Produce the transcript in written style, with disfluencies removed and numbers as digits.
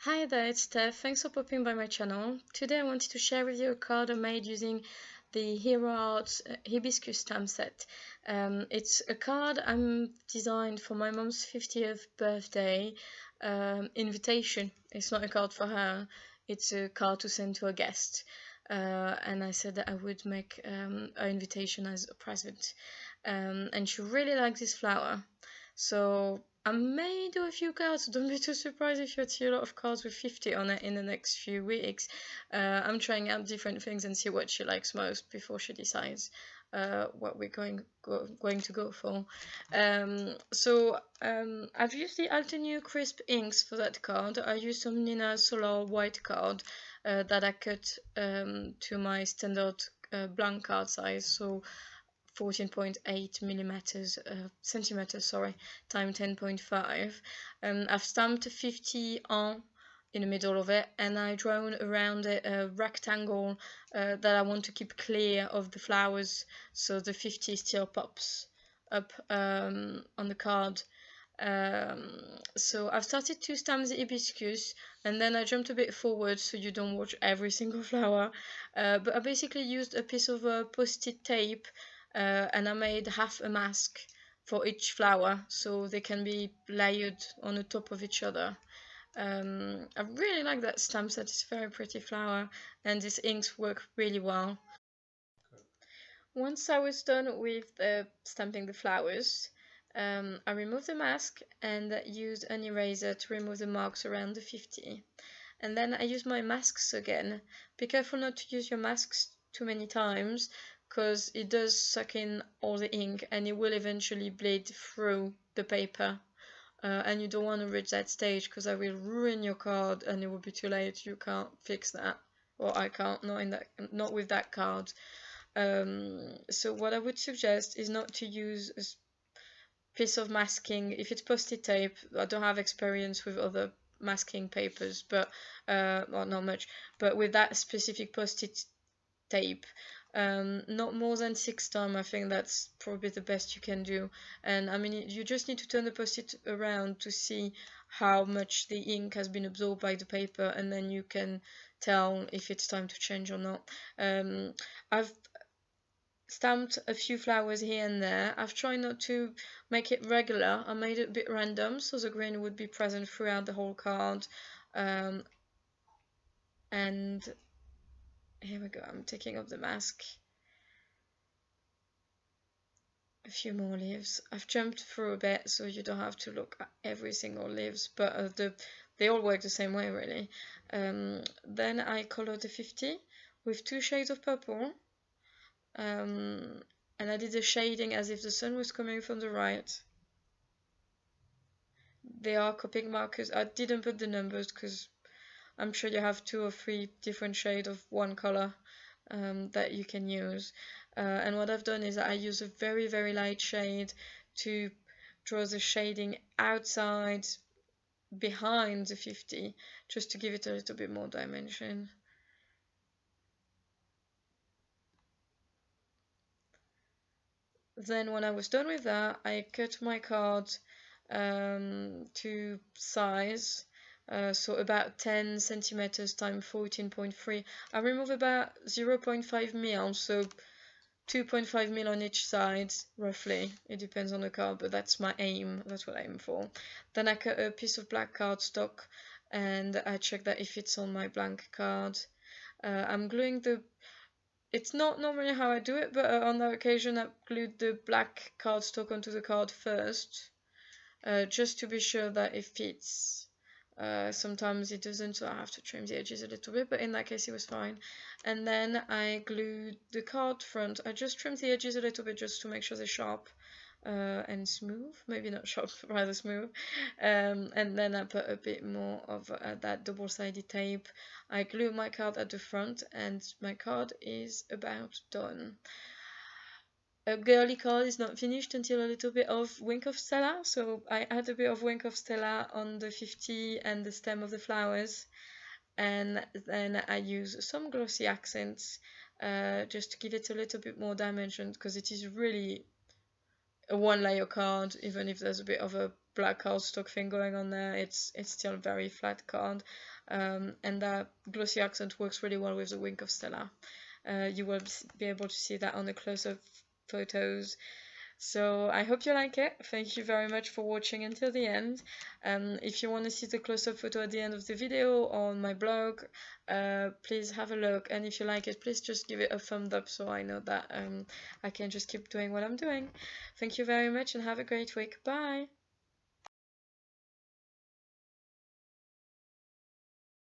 Hi there, it's Steph. Thanks for popping by my channel. Today I wanted to share with you a card I made using the Hero Arts Hibiscus stamp set. It's a card I'm designed for my mom's 50th birthday invitation. It's not a card for her, it's a card to send to a guest. And I said that I would make an invitation as a present. And she really likes this flower. So I may do a few cards. Don't be too surprised if you see a lot of cards with 50 on it in the next few weeks. I'm trying out different things and see what she likes most before she decides what we're going to go for. I've used the Altenew Crisp inks for that card. I used some Nina Solar white card that I cut to my standard blank card size. So 14.8 millimeters centimeters, sorry, time 10.5. I've stamped 50 on in the middle of it, and I drawn around it a rectangle that I want to keep clear of the flowers, so the 50 still pops up on the card. So I've started to stamp the hibiscus, and then I jumped a bit forward so you don't watch every single flower. But I basically used a piece of post-it tape, and I made half a mask for each flower so they can be layered on the top of each other. I really like that stamp set. It's a very pretty flower, and these inks work really well. Once I was done with stamping the flowers, I removed the mask and used an eraser to remove the marks around the 50. And then I used my masks again. Be careful not to use your masks too many times, because it does suck in all the ink and it will eventually bleed through the paper. And you don't want to reach that stage, because I will ruin your card and it will be too late. You can't fix that. Or I can't, not with that card. So what I would suggest is not to use a piece of masking. If it's post-it tape, I don't have experience with other masking papers, but well, not much. But with that specific post-it tape, not more than 6 times. I think that's probably the best you can do. And I mean, you just need to turn the post-it around to see how much the ink has been absorbed by the paper, and then you can tell if it's time to change or not. I've stamped a few flowers here and there. I've tried not to make it regular. I made it a bit random so the green would be present throughout the whole card. And here we go, I'm taking off the mask. A few more leaves. I've jumped through a bit so you don't have to look at every single leaves, but they all work the same way really. Then I colored the 50 with 2 shades of purple. And I did the shading as if the sun was coming from the right. They are Copic markers. I didn't put the numbers because I'm sure you have 2 or 3 different shades of one color that you can use. And what I've done is I use a very, very light shade to draw the shading outside behind the 50, just to give it a little bit more dimension. Then when I was done with that, I cut my card to size, so about 10 centimeters times 14.3. I remove about 0.5 mil, so 2.5 mil on each side, roughly. It depends on the card, but that's my aim. That's what I aim for. Then I cut a piece of black cardstock, and I check that if it's on my blank card. I'm gluing the. It's not normally how I do it, but on that occasion I glued the black cardstock onto the card first, just to be sure that it fits. Sometimes it doesn't, so I have to trim the edges a little bit, but in that case it was fine. And then I glued the card front. I just trimmed the edges a little bit just to make sure they're sharp and smooth. Maybe not sharp, rather smooth. And then I put a bit more of that double-sided tape. I glue my card at the front, and my card is about done. A girly card is not finished until a little bit of Wink of Stella, so I add a bit of Wink of Stella on the 50 and the stem of the flowers, and then I use some glossy accents just to give it a little bit more dimension, because it is really a 1-layer card, even if there's a bit of a black cardstock thing going on there. It's still very flat card, and that glossy accent works really well with the Wink of Stella. You will be able to see that on the close-up photos. So I hope you like it. Thank you very much for watching until the end. If you want to see the close-up photo at the end of the video on my blog, please have a look. And if you like it, please just give it a thumbs up so I know that I can just keep doing what I'm doing. Thank you very much and have a great week. Bye!